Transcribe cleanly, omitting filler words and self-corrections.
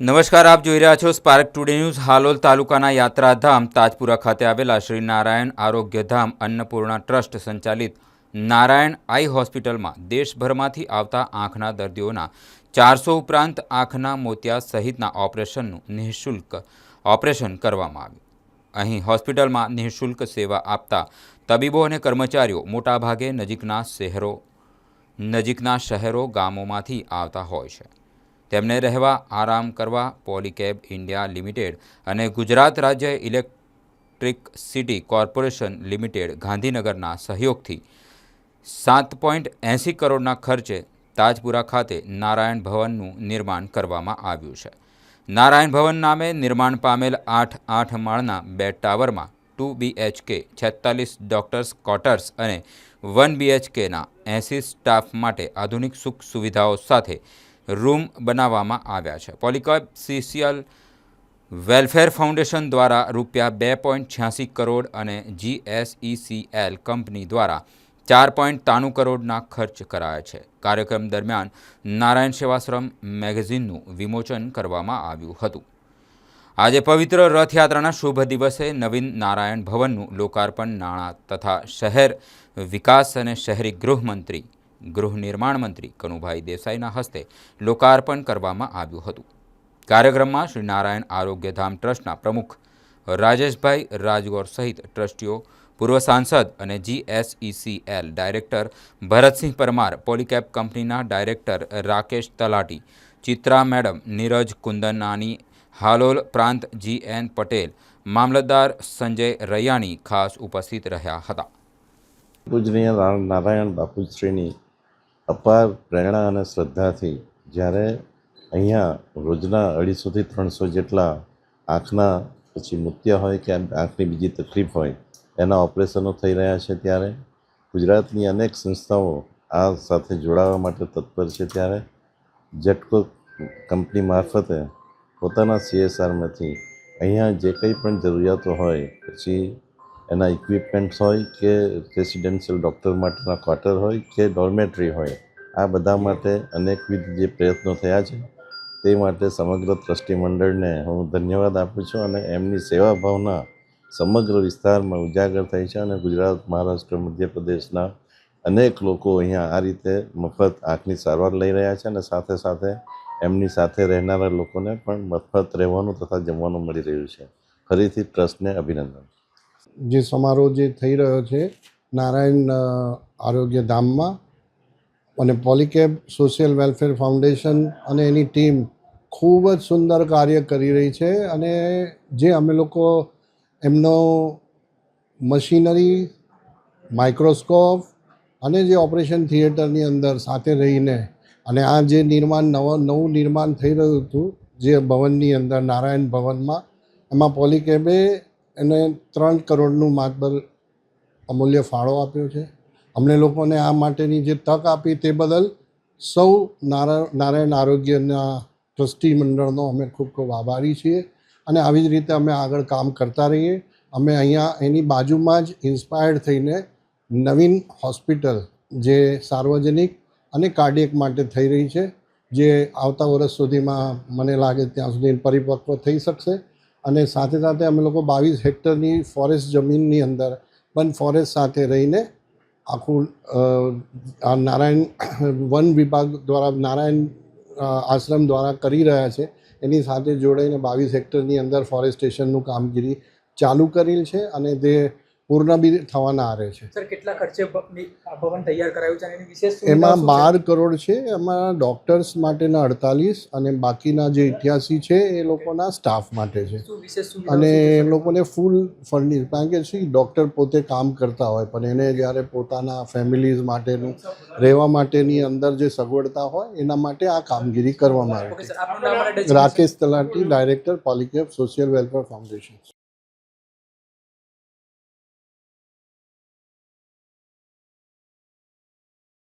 નમસ્કાર, આપ જોઈ રહ્યા છો સ્પાર્ક ટુડે ન્યૂઝ। હાલોલ તાલુકાના યાત્રાધામ તાજપુરા ખાતે આવેલા શ્રી નારાયણ આરોગ્યધામ અન્નપૂર્ણા ટ્રસ્ટ સંચાલિત નારાયણ આઈ હોસ્પિટલમાં દેશભરમાંથી આવતા આંખના દર્દીઓના 400 ઉપરાંત આંખના મોતિયા સહિતના ઓપરેશનનું નિઃશુલ્ક ઓપરેશન કરવામાં આવ્યું। અહીં હોસ્પિટલમાં નિઃશુલ્ક સેવા આપતા તબીબો અને કર્મચારીઓ મોટાભાગે નજીકના શહેરો ગામોમાંથી આવતા હોય છે। તેમને રહેવા આરામ કરવા પોલીકેબ ઇન્ડિયા લિમિટેડ અને ગુજરાત રાજ્ય ઇલેક્ટ્રિસિટી કોર્પોરેશન લિમિટેડ ગાંધીનગરના સહયોગથી 7.80 કરોડના ખર્ચે તાજપુરા ખાતે નારાયણ ભવનનું નિર્માણ કરવામાં આવ્યું છે। નારાયણ ભવન નામે નિર્માણ પામેલ 8 માળના 2 ટાવરમાં 2 BHK 46 ડોક્ટર્સ ક્વાર્ટર્સ અને 1 BHKના 80 સ્ટાફ માટે આધુનિક સુખ સુવિધાઓ સાથે રૂમ બનાવવામાં આવ્યા છે। પોલીકેબ સોશિયલ વેલફેર ફાઉન્ડેશન દ્વારા ₹2.86 કરોડ અને GSECL કંપની દ્વારા 4.93 કરોડના ખર્ચ કરાયા છે। કાર્યક્રમ દરમિયાન નારાયણ સેવાશ્રમ મેગેઝિનનું વિમોચન કરવામાં આવ્યું હતું। આજે પવિત્ર રથયાત્રાના શુભ દિવસે નવીન નારાયણ ભવનનું લોકાર્પણ નાણાં તથા શહેર વિકાસ અને શહેરી ગૃહ નિર્માણ મંત્રી કનુભાઈ દેસાઈના હસ્તે લોકાર્પણ કરવામાં આવ્યું હતું। કાર્યક્રમમાં શ્રી નારાયણ આરોગ્યધામ ટ્રસ્ટના પ્રમુખ રાજેશભાઈ રાજગોર સહિત ટ્રસ્ટીઓ, પૂર્વ સાંસદ અને GSECL ડાયરેક્ટર ભરતસિંહ પરમાર, પોલીકેબ કંપનીના ડાયરેક્ટર રાકેશ તલાટી, ચિત્રા મેડમ, નીરજ કુંદનાની, હાલોલ પ્રાંત GN પટેલ, મામલતદાર સંજય રૈયાણી ખાસ ઉપસ્થિત રહ્યા હતા। પૂજનીય નારાયણ બાપુશ્રીની અપાર પ્રેરણા અને શ્રદ્ધાથી જ્યારે અહીંયા રોજના 250થી 300 જેટલા આંખના પછી મોતિયા હોય કે આંખની બીજી તકલીફ હોય એના ઓપરેશનો થઈ રહ્યા છે, ત્યારે ગુજરાતની અનેક સંસ્થાઓ આ સાથે જોડાવા માટે તત્પર છે। ત્યારે જેટકો કંપની મારફતે પોતાના CSRમાંથી અહીંયા જે કંઈ પણ જરૂરિયાતો હોય, પછી એના ઇક્વિપમેન્ટ્સ હોય કે રેસિડેન્શિયલ ડૉક્ટર માટેના ક્વાર્ટર હોય કે ડોર્મેટરી હોય, આ બધા માટે અનેકવિધ જે પ્રયત્નો થયા છે તે માટે સમગ્ર ટ્રસ્ટી મંડળને હું ધન્યવાદ આપું છું અને એમની સેવા ભાવના સમગ્ર વિસ્તારમાં ઉજાગર થઈ છે અને ગુજરાત, મહારાષ્ટ્ર, મધ્યપ્રદેશના અનેક લોકો અહીંયા આ રીતે મફત આંખની સારવાર લઈ રહ્યા છે અને સાથે સાથે એમની સાથે રહેનારા લોકોને પણ મફત રહેવાનું તથા જમવાનું મળી રહ્યું છે। ફરીથી ટ્રસ્ટને અભિનંદન। જે સમારોહ જે થઈ રહ્યો છે નારાયણ આરોગ્ય ધામમાં અને પોલીકેબ સોશિયલ વેલફેર ફાઉન્ડેશન અને એની ટીમ ખૂબ જ સુંદર કાર્ય કરી રહી છે અને જે અમે લોકો એમનો મશીનરી, માઇક્રોસ્કોપ અને જે ઓપરેશન થિયેટરની અંદર સાથે રહીને અને આ જે નવું નિર્માણ થઈ રહ્યું હતું જે ભવનની અંદર નારાયણ ભવનમાં, એમાં પોલીકેબે એને 3 કરોડનું માતબર અમૂલ્ય ફાળો આપ્યો છે। અમને લોકોને આ માટેની જે તક આપી તે બદલ સૌ નારાયણ આરોગ્યના ટ્રસ્ટી મંડળનો અમે ખૂબ ખૂબ આભારી છીએ અને આવી જ રીતે અમે આગળ કામ કરતા રહીએ। અમે અહીંયા એની બાજુમાં જ ઇન્સ્પાયર્ડ થઈને નવીન હોસ્પિટલ જે સાર્વજનિક અને કાર્ડિયક માટે થઈ રહી છે, જે આવતા વર્ષ સુધીમાં મને લાગે ત્યાં સુધી પરિપક્વ થઈ શકશે અને સાથે સાથે અમે લોકો 22 હેક્ટરની ફોરેસ્ટ જમીનની અંદર વન ફોરેસ્ટ સાથે રહીને આખું નારાયણ વન વિભાગ દ્વારા નારાયણ આશ્રમ દ્વારા કરી રહ્યા છે, એની સાથે જોડાઈને 22 હેક્ટરની અંદર ફોરેસ્ટેશનનું કામગીરી ચાલુ કરેલ છે અને તે પૂર્ણ બી થવાના આરે છે। સર, કેટલા ખર્ચે ભવન તૈયાર કરાયું છે અને એની વિશેષ એમાં 12 કરોડ છે, એમાં ડૉક્ટર્સ માટેના 48 અને બાકીના જે 88 છે એ લોકોના સ્ટાફ માટે છે અને એ લોકોને ફૂલ ફંડિંગ, કારણ કે શું ડૉક્ટર પોતે કામ કરતા હોય પણ એને જ્યારે પોતાના ફેમિલીઝ માટેનું રહેવા માટેની અંદર જે સગવડતા હોય એના માટે આ કામગીરી કરવામાં આવે છે। રાકેશ તલાટી, director, Polycab social welfare foundation.